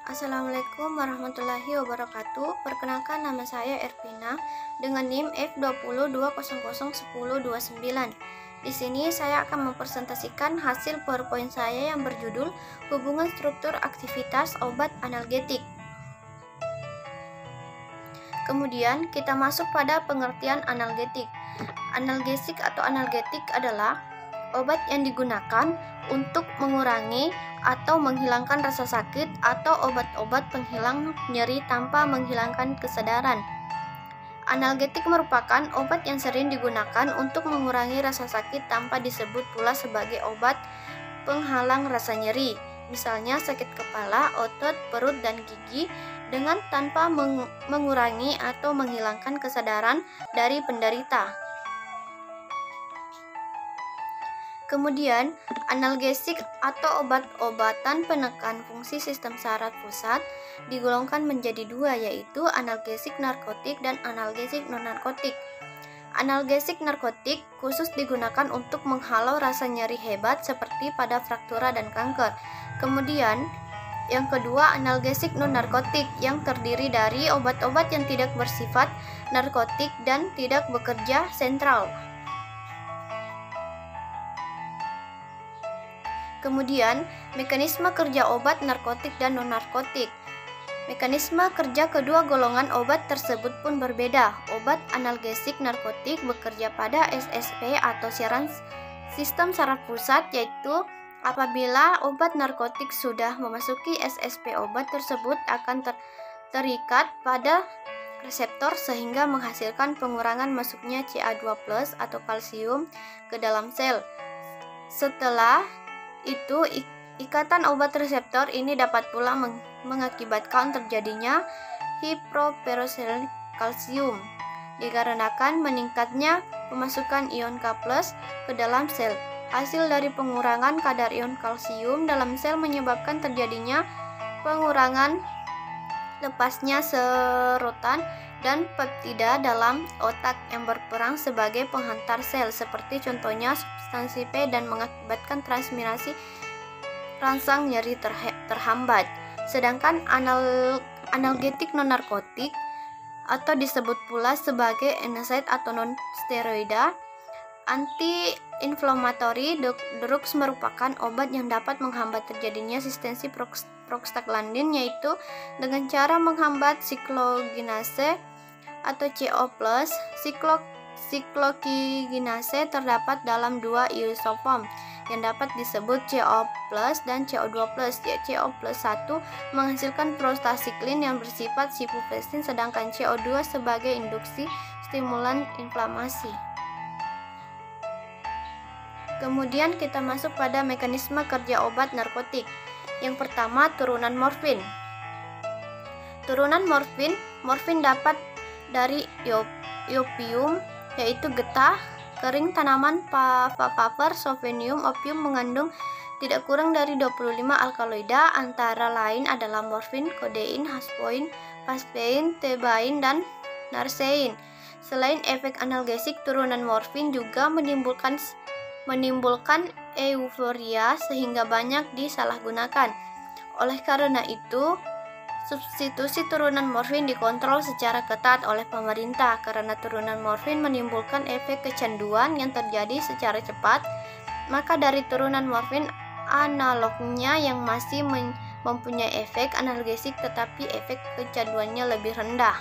Assalamualaikum warahmatullahi wabarakatuh. Perkenalkan, nama saya Ervina dengan NIM F2020101029. Di sini saya akan mempresentasikan hasil PowerPoint saya yang berjudul Hubungan Struktur Aktivitas Obat Analgetik. Kemudian kita masuk pada pengertian analgetik. Analgesik atau analgetik adalah obat yang digunakan untuk mengurangi atau menghilangkan rasa sakit atau obat-obat penghilang nyeri tanpa menghilangkan kesadaran. Analgetik merupakan obat yang sering digunakan untuk mengurangi rasa sakit tanpa disebut pula sebagai obat penghalang rasa nyeri. Misalnya sakit kepala, otot, perut, dan gigi dengan tanpa mengurangi atau menghilangkan kesadaran dari penderita. Kemudian, analgesik atau obat-obatan penekan fungsi sistem saraf pusat digolongkan menjadi dua, yaitu analgesik narkotik dan analgesik non-narkotik. Analgesik narkotik khusus digunakan untuk menghalau rasa nyeri hebat seperti pada fraktura dan kanker. Kemudian, yang kedua, analgesik non-narkotik yang terdiri dari obat-obat yang tidak bersifat narkotik dan tidak bekerja sentral. Kemudian, mekanisme kerja obat narkotik dan non-narkotik. Mekanisme kerja kedua golongan obat tersebut pun berbeda. Obat analgesik narkotik bekerja pada SSP atau siaran sistem saraf pusat, yaitu apabila obat narkotik sudah memasuki SSP, obat tersebut akan terikat pada reseptor sehingga menghasilkan pengurangan masuknya Ca2+ atau kalsium ke dalam sel. Setelah itu, ikatan obat reseptor ini dapat pula mengakibatkan terjadinya hiperperoxylurik kalsium dikarenakan meningkatnya pemasukan ion K+ ke dalam sel. Hasil dari pengurangan kadar ion kalsium dalam sel menyebabkan terjadinya pengurangan lepasnya serotan dan peptida dalam otak yang berperan sebagai penghantar sel, seperti contohnya substansi P, dan mengakibatkan transmigrasi rangsang nyeri terhambat. Sedangkan analgetik non-narkotik atau disebut pula sebagai NSAID atau non-steroida anti-inflammatory drugs merupakan obat yang dapat menghambat terjadinya resistensi prostaglandin, yaitu dengan cara menghambat siklokinase atau CO+. Siklokinase terdapat dalam dua isoform yang dapat disebut CO+ dan CO2+. CO+1 menghasilkan prostacyclin yang bersifat sifuflesin, sedangkan CO2 sebagai induksi stimulan inflamasi. Kemudian kita masuk pada mekanisme kerja obat narkotik. Yang pertama, turunan morfin. Turunan morfin dapat dari opium, yaitu getah kering tanaman papaver, sovenium. Opium mengandung tidak kurang dari 25 alkaloida, antara lain adalah morfin, kodein, haspoin, paspein, tebain, dan narsein. Selain efek analgesik, turunan morfin juga menimbulkan euforia sehingga banyak disalahgunakan. Oleh karena itu, substitusi turunan morfin dikontrol secara ketat oleh pemerintah karena turunan morfin menimbulkan efek kecanduan yang terjadi secara cepat. Maka dari turunan morfin analognya yang masih mempunyai efek analgesik tetapi efek kecanduannya lebih rendah.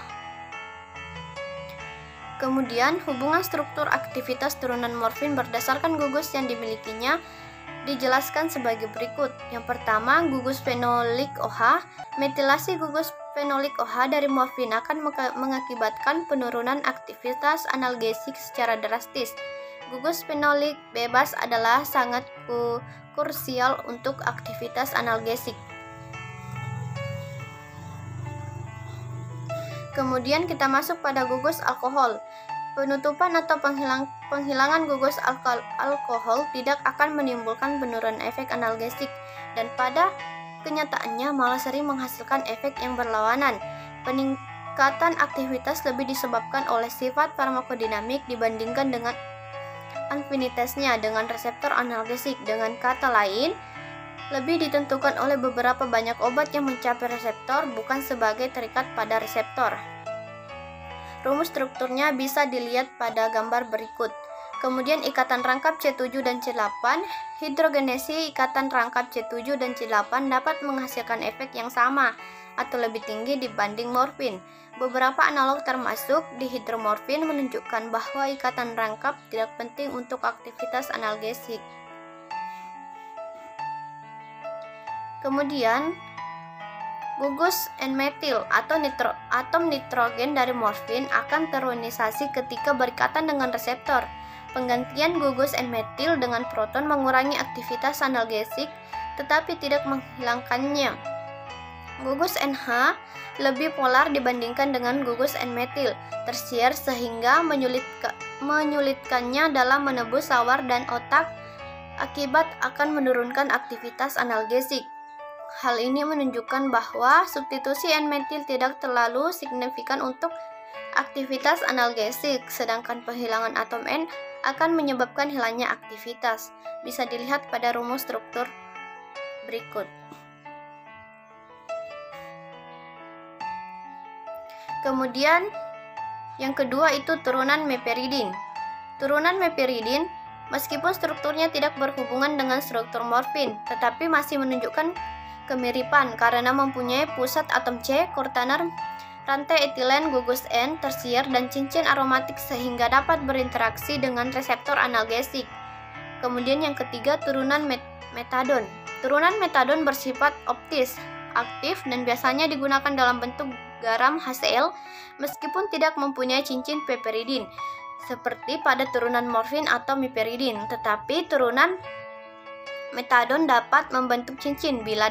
Kemudian, hubungan struktur aktivitas turunan morfin berdasarkan gugus yang dimilikinya dijelaskan sebagai berikut. Yang pertama, gugus fenolik OH. Metilasi gugus fenolik OH dari morfin akan mengakibatkan penurunan aktivitas analgesik secara drastis. Gugus fenolik bebas adalah sangat krusial untuk aktivitas analgesik. Kemudian kita masuk pada gugus alkohol. Penutupan atau penghilangan gugus alkohol tidak akan menimbulkan penurunan efek analgesik, dan pada kenyataannya malah sering menghasilkan efek yang berlawanan. Peningkatan aktivitas lebih disebabkan oleh sifat farmakodinamik dibandingkan dengan afinitasnya dengan reseptor analgesik. Dengan kata lain, lebih ditentukan oleh beberapa banyak obat yang mencapai reseptor, bukan sebagai terikat pada reseptor. Rumus strukturnya bisa dilihat pada gambar berikut. Kemudian ikatan rangkap C7 dan C8, hidrogenesi ikatan rangkap C7 dan C8 dapat menghasilkan efek yang sama atau lebih tinggi dibanding morfin. Beberapa analog termasuk dihidromorfin menunjukkan bahwa ikatan rangkap tidak penting untuk aktivitas analgesik. Kemudian, gugus N-metil atau atom nitrogen dari morfin akan teronisasi ketika berikatan dengan reseptor. Penggantian gugus N-metil dengan proton mengurangi aktivitas analgesik tetapi tidak menghilangkannya. Gugus NH lebih polar dibandingkan dengan gugus N-metil tersier sehingga menyulitkannya dalam menembus sawar dan otak akibat akan menurunkan aktivitas analgesik. Hal ini menunjukkan bahwa substitusi N-metil tidak terlalu signifikan untuk aktivitas analgesik, sedangkan penghilangan atom N akan menyebabkan hilangnya aktivitas. Bisa dilihat pada rumus struktur berikut. Kemudian, yang kedua itu turunan meperidin. Turunan meperidin, meskipun strukturnya tidak berhubungan dengan struktur morfin, tetapi masih menunjukkan kemiripan karena mempunyai pusat atom C, kurtaner, rantai etilen, gugus N, tersier, dan cincin aromatik sehingga dapat berinteraksi dengan reseptor analgesik. Kemudian yang ketiga, turunan metadon. Turunan metadon bersifat optis, aktif, dan biasanya digunakan dalam bentuk garam HCl meskipun tidak mempunyai cincin piperidin seperti pada turunan morfin atau miperidin, tetapi turunan metadon dapat membentuk cincin bila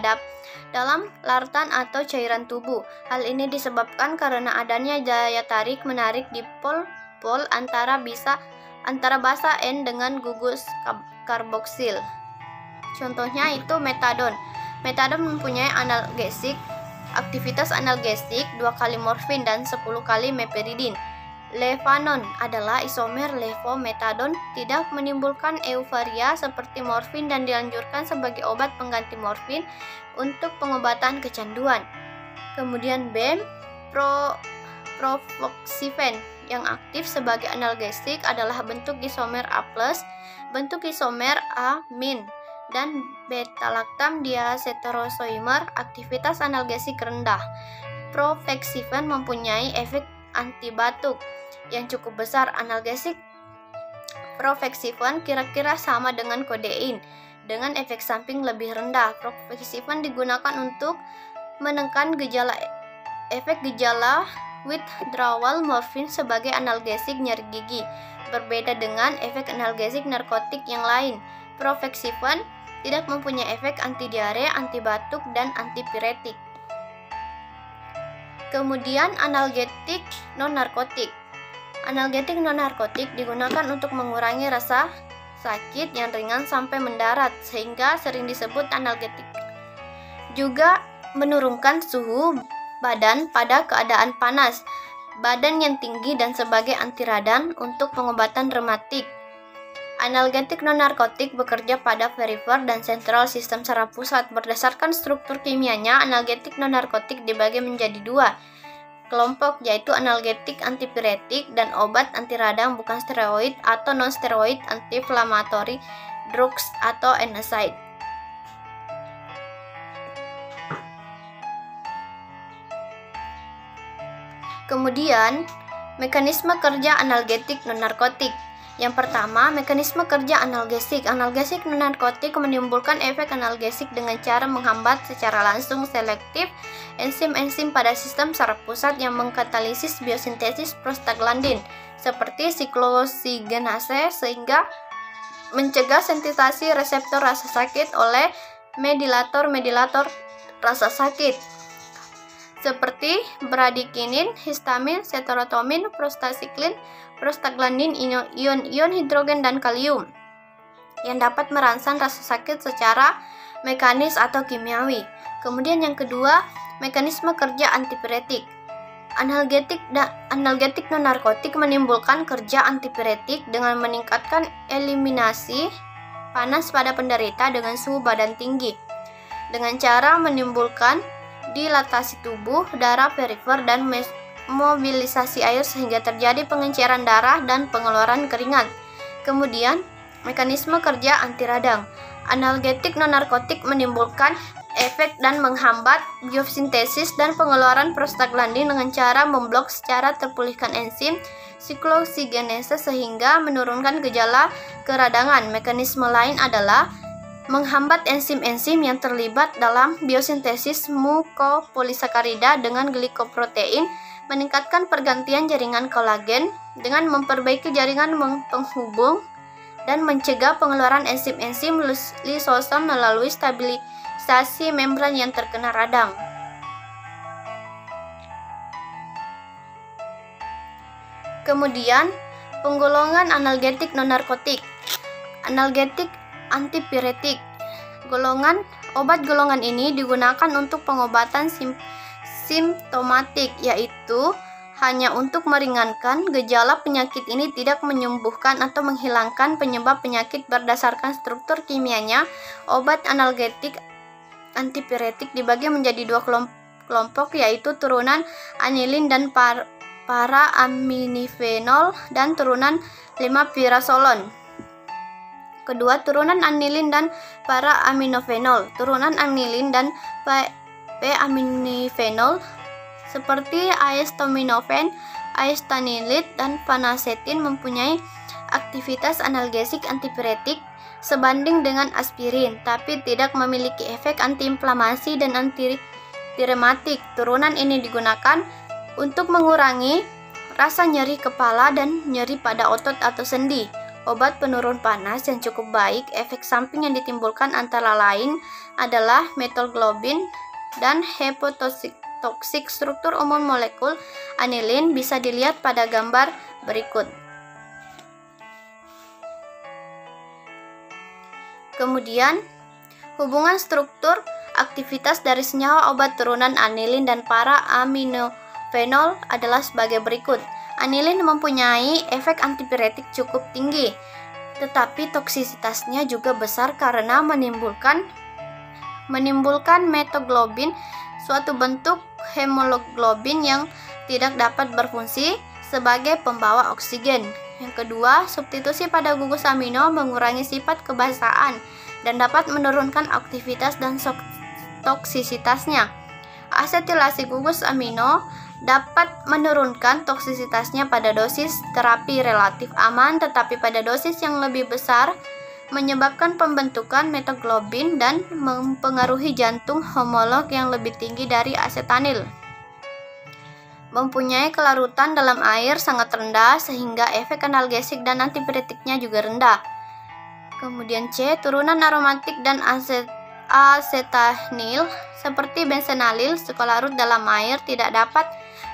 dalam larutan atau cairan tubuh. Hal ini disebabkan karena adanya daya tarik menarik di pol antara basa N dengan gugus karboksil. Contohnya itu metadon. Metadon mempunyai aktivitas analgesik 2 kali morfin dan 10 kali meperidin. Levanon adalah isomer levometadon, tidak menimbulkan euforia seperti morfin dan dianjurkan sebagai obat pengganti morfin untuk pengobatan kecanduan. Kemudian BEM, provoxifen yang aktif sebagai analgesik adalah bentuk isomer A+, bentuk isomer A-, dan beta-lactam diacetyloisomer, aktivitas analgesik rendah. Provoxifen mempunyai efek antibatuk yang cukup besar. Analgesik provoxifen kira-kira sama dengan kodein dengan efek samping lebih rendah. Provoxifen digunakan untuk menekan efek gejala withdrawal morfin sebagai analgesik nyeri gigi. Berbeda dengan efek analgesik narkotik yang lain, provoxifen tidak mempunyai efek anti diare, anti batuk, dan antipiretik. Kemudian analgetik non-narkotik. Analgetik non-narkotik digunakan untuk mengurangi rasa sakit yang ringan sampai mendarat, sehingga sering disebut analgetik. Juga menurunkan suhu badan pada keadaan panas, badan yang tinggi, dan sebagai anti radang untuk pengobatan rematik. Analgetik non-narkotik bekerja pada perifer dan sentral sistem saraf pusat. Berdasarkan struktur kimianya, analgetik non-narkotik dibagi menjadi 2 kelompok, yaitu analgetik antipiretik dan obat anti radang bukan steroid atau non-steroid anti-inflammatory drugs atau NSAID. Kemudian, mekanisme kerja analgetik non-narkotik. Yang pertama, mekanisme kerja analgesik. Analgesik non-narkotik menimbulkan efek analgesik dengan cara menghambat secara langsung selektif enzim-enzim pada sistem saraf pusat yang mengkatalisis biosintesis prostaglandin seperti siklosigenase, sehingga mencegah sensitisasi reseptor rasa sakit oleh mediator rasa sakit seperti bradikinin, histamin, serotonin, prostacyclin, prostaglandin, ion hidrogen, dan kalium yang dapat merangsang rasa sakit secara mekanis atau kimiawi. Kemudian yang kedua, mekanisme kerja antipiretik. Analgetik non-narkotik menimbulkan kerja antipiretik dengan meningkatkan eliminasi panas pada penderita dengan suhu badan tinggi. dengan cara menimbulkan dilatasi tubuh, darah perifer, dan mobilisasi air sehingga terjadi pengenceran darah dan pengeluaran keringat. Kemudian, mekanisme kerja anti radang. Analgetik non-narkotik menimbulkan efek dan menghambat biosintesis dan pengeluaran prostaglandin dengan cara memblok secara terpulihkan enzim sikloksigenase sehingga menurunkan gejala keradangan. Mekanisme lain adalah menghambat enzim-enzim yang terlibat dalam biosintesis mukopolisakarida dengan glikoprotein, meningkatkan pergantian jaringan kolagen dengan memperbaiki jaringan penghubung dan mencegah pengeluaran enzim-enzim lisosom melalui stabilisasi membran yang terkena radang. Kemudian, penggolongan analgetik non-narkotik. Analgetik antipiretik. Obat golongan ini digunakan untuk pengobatan simptomatik, yaitu hanya untuk meringankan gejala penyakit. Ini tidak menyembuhkan atau menghilangkan penyebab penyakit berdasarkan struktur kimianya. Obat analgetik antipiretik dibagi menjadi dua kelompok, yaitu turunan anilin dan para-aminifenol dan turunan 5-pirasolon. Kedua, turunan anilin dan para-aminofenol. Turunan anilin dan p-aminifenol seperti acetaminophen, acetanilid, dan panacetin mempunyai aktivitas analgesik antipiretik sebanding dengan aspirin, tapi tidak memiliki efek antiinflamasi dan antirematik. Turunan ini digunakan untuk mengurangi rasa nyeri kepala dan nyeri pada otot atau sendi. Obat penurun panas yang cukup baik, efek samping yang ditimbulkan antara lain adalah metoglobin dan hepatotoksik. Struktur umum molekul anilin bisa dilihat pada gambar berikut. Kemudian, hubungan struktur aktivitas dari senyawa obat turunan anilin dan para-aminofenol adalah sebagai berikut. Anilin mempunyai efek antipiretik cukup tinggi, tetapi toksisitasnya juga besar karena menimbulkan metoglobin, suatu bentuk hemoglobin yang tidak dapat berfungsi sebagai pembawa oksigen. Yang kedua, substitusi pada gugus amino mengurangi sifat kebasaan dan dapat menurunkan aktivitas dan toksisitasnya. Asetilasi gugus amino dapat menurunkan toksisitasnya pada dosis terapi relatif aman, tetapi pada dosis yang lebih besar menyebabkan pembentukan metoglobin dan mempengaruhi jantung homolog yang lebih tinggi dari asetanil. Mempunyai kelarutan dalam air sangat rendah sehingga efek analgesik dan antipiretiknya juga rendah. Kemudian C, turunan aromatik dan asetanil seperti bensenalil selarut dalam air tidak dapat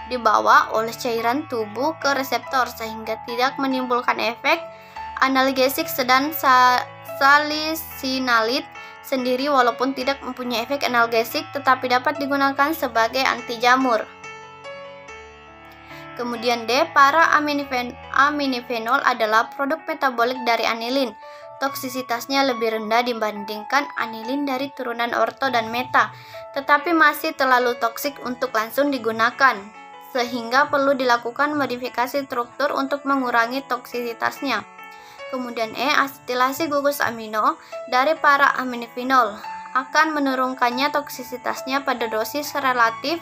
dibawa oleh cairan tubuh ke reseptor sehingga tidak menimbulkan efek analgesik, sedang salisinalid sendiri walaupun tidak mempunyai efek analgesik tetapi dapat digunakan sebagai anti jamur. Kemudian D, para-aminifenol adalah produk metabolik dari anilin. Toksisitasnya lebih rendah dibandingkan anilin dari turunan orto dan meta, tetapi masih terlalu toksik untuk langsung digunakan, sehingga perlu dilakukan modifikasi struktur untuk mengurangi toksisitasnya. Kemudian E, asetilasi gugus amino dari para-aminifenol akan menurunkannya toksisitasnya pada dosis relatif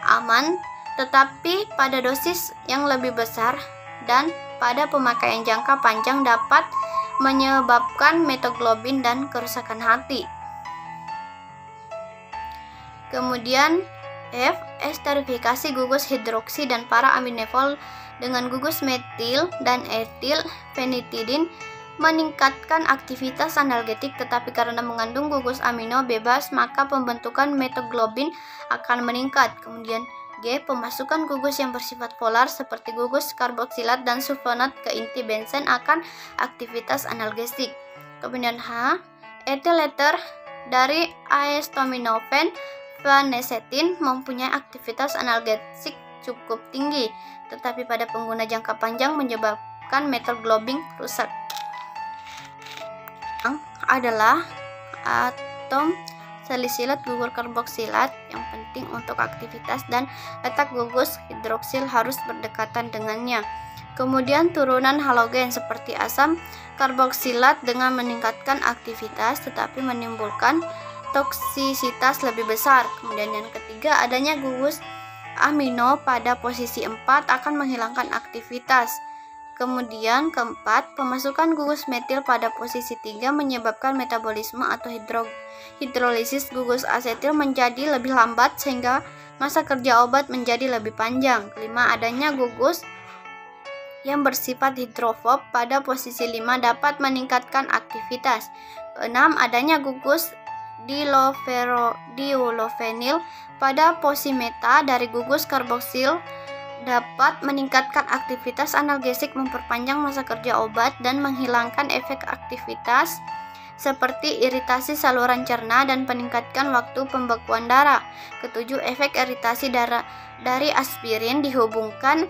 aman, tetapi pada dosis yang lebih besar dan pada pemakaian jangka panjang dapat menyebabkan metoglobin dan kerusakan hati. Kemudian F, esterifikasi gugus hidroksi dan para-aminefol dengan gugus metil dan etil fenitidin meningkatkan aktivitas analgetik, tetapi karena mengandung gugus amino bebas maka pembentukan metoglobin akan meningkat. Kemudian G, pemasukan gugus yang bersifat polar seperti gugus karboksilat dan sulfonat ke inti bensen akan aktivitas analgesik. Kemudian H, etil ether dari acetaminophen panacetin mempunyai aktivitas analgesik cukup tinggi, tetapi pada pengguna jangka panjang menyebabkan metoglobin rusak. Adalah atom salisilat gugur karboksilat yang penting untuk aktivitas dan letak gugus hidroksil harus berdekatan dengannya. Kemudian turunan halogen seperti asam karboksilat dengan meningkatkan aktivitas tetapi menimbulkan toksisitas lebih besar. Kemudian yang ketiga, adanya gugus amino pada posisi 4 akan menghilangkan aktivitas. Kemudian keempat, pemasukan gugus metil pada posisi 3 menyebabkan metabolisme atau hidrolisis gugus asetil menjadi lebih lambat sehingga masa kerja obat menjadi lebih panjang. Kelima, adanya gugus yang bersifat hidrofob pada posisi 5 dapat meningkatkan aktivitas. Keenam, adanya gugus diulofenil pada posimeta dari gugus karboksil dapat meningkatkan aktivitas analgesik, memperpanjang masa kerja obat, dan menghilangkan efek aktivitas seperti iritasi saluran cerna dan meningkatkan waktu pembekuan darah. Ketujuh, efek iritasi darah dari aspirin dihubungkan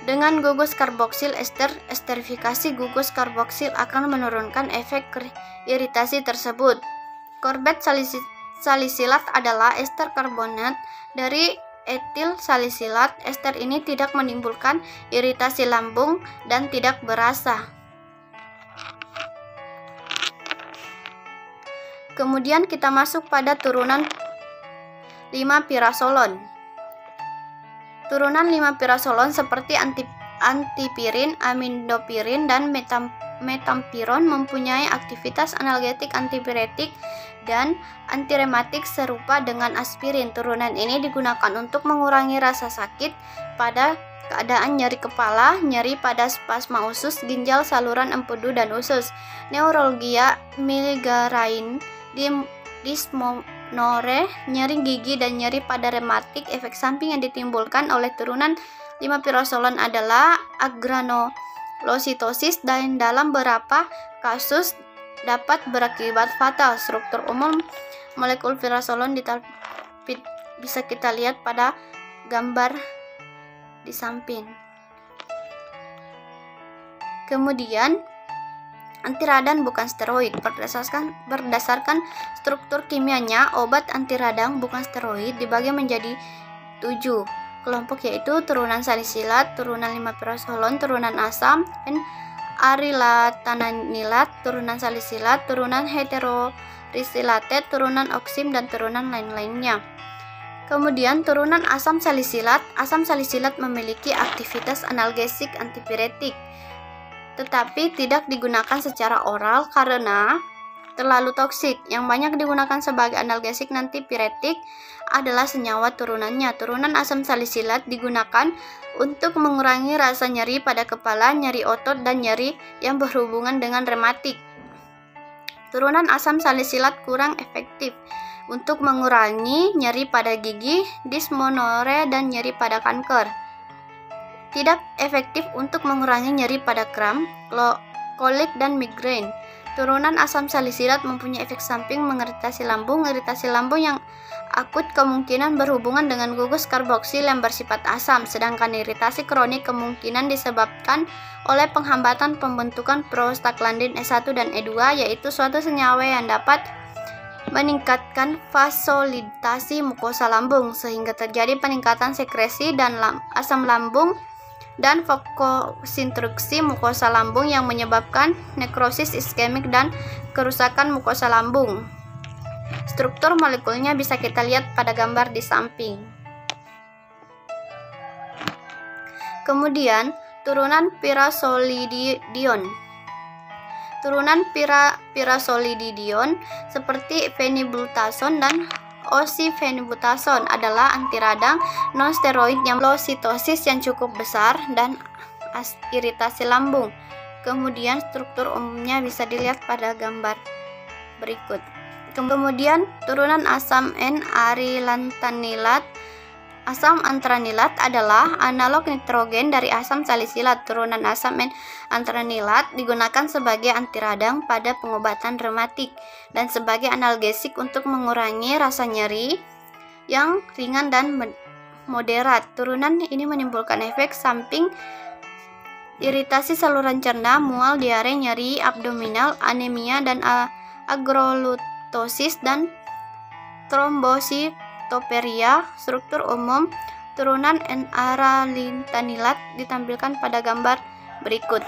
dengan gugus karboksil ester. Esterifikasi gugus karboksil akan menurunkan efek iritasi tersebut. Korbet salisilat adalah ester karbonat dari etil salisilat. Ester ini tidak menimbulkan iritasi lambung dan tidak berasa. Kemudian kita masuk pada turunan 5-pirasolon. Turunan 5-pirasolon seperti antipirin, amindopirin, dan metampiron mempunyai aktivitas analgetik, antipiretik, dan antirematik serupa dengan aspirin. Turunan ini digunakan untuk mengurangi rasa sakit pada keadaan nyeri kepala, nyeri pada spasma usus, ginjal, saluran empedu, dan usus, neuralgia, migrain, dysmenorrhea, nyeri gigi, dan nyeri pada rematik. Efek samping yang ditimbulkan oleh turunan 5-pirasolon adalah agranulositosis dan dalam beberapa kasus dapat berakibat fatal. Struktur umum molekul pirasolon bisa kita lihat pada gambar di samping. Kemudian antiradang bukan steroid. Berdasarkan struktur kimianya, obat antiradang bukan steroid dibagi menjadi 7 kelompok, yaitu turunan salisilat, turunan 5-pirasolon, turunan asam arilatanilat, turunan salisilat, turunan heterorisilated, turunan oksim, dan turunan lain-lainnya. Kemudian turunan asam salisilat memiliki aktivitas analgesik, antipiretik, tetapi tidak digunakan secara oral karena terlalu toksik. Yang banyak digunakan sebagai analgesik antipiretik adalah senyawa turunannya. Turunan asam salisilat digunakan untuk mengurangi rasa nyeri pada kepala, nyeri otot, dan nyeri yang berhubungan dengan rematik. Turunan asam salisilat kurang efektif untuk mengurangi nyeri pada gigi, dysmenorrhea, dan nyeri pada kanker. Tidak efektif untuk mengurangi nyeri pada kram, kolik, dan migrain. Turunan asam salisilat mempunyai efek samping mengiritasi lambung. Iritasi lambung yang akut kemungkinan berhubungan dengan gugus karboksil yang bersifat asam, sedangkan iritasi kronik kemungkinan disebabkan oleh penghambatan pembentukan prostaglandin E1 dan E2, yaitu suatu senyawa yang dapat meningkatkan vasolitasi mukosa lambung sehingga terjadi peningkatan sekresi dan asam lambung dan vakosinstruksi mukosa lambung yang menyebabkan nekrosis iskemik dan kerusakan mukosa lambung. Struktur molekulnya bisa kita lihat pada gambar di samping. Kemudian, turunan pirasolidion. Turunan pirasolidion seperti fenibutason dan osifenibutason adalah antiradang non-steroid yang lositosis yang cukup besar dan iritasi lambung. Kemudian struktur umumnya bisa dilihat pada gambar berikut. Kemudian turunan asam N-arilantanilat. Asam antranilat adalah analog nitrogen dari asam salisilat. Turunan asam N-antranilat digunakan sebagai antiradang pada pengobatan rematik dan sebagai analgesik untuk mengurangi rasa nyeri yang ringan dan moderat. Turunan ini menimbulkan efek samping iritasi saluran cerna, mual, diare, nyeri abdominal, anemia, dan agrolutosis dan trombositoperia. Struktur umum turunan N-aralintanilat ditampilkan pada gambar berikut.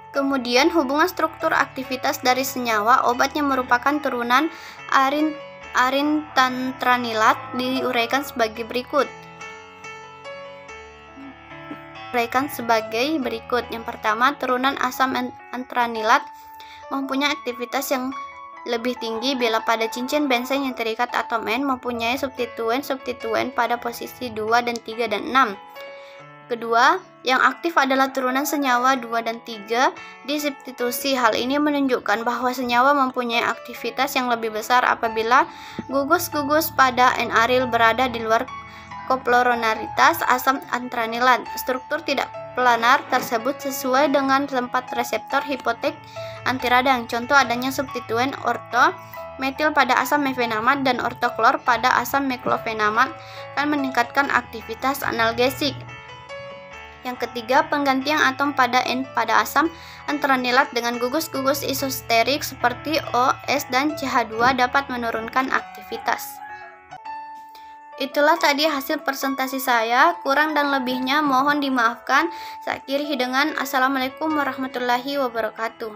Kemudian hubungan struktur aktivitas dari senyawa obat yang merupakan turunan arintantranilat diuraikan sebagai berikut. Yang pertama, turunan asam antranilat mempunyai aktivitas yang lebih tinggi bila pada cincin benzen yang terikat atom N mempunyai substituen pada posisi 2 dan 3 dan 6. Kedua, yang aktif adalah turunan senyawa 2 dan 3 disubstitusi. Hal ini menunjukkan bahwa senyawa mempunyai aktivitas yang lebih besar apabila gugus-gugus pada N-aril berada di luar koploronaritas asam antranilat. Struktur tidak planar tersebut sesuai dengan tempat reseptor hipotek antiradang. Contoh adanya substituen orto metil pada asam mefenamat dan ortoklor pada asam meklofenamat kan meningkatkan aktivitas analgesik. Yang ketiga, penggantian atom pada N pada asam antranilat dengan gugus-gugus isosterik seperti O, S, dan CH2 dapat menurunkan aktivitas. Itulah tadi hasil presentasi saya, kurang dan lebihnya mohon dimaafkan. Saya akhiri dengan Assalamualaikum warahmatullahi wabarakatuh.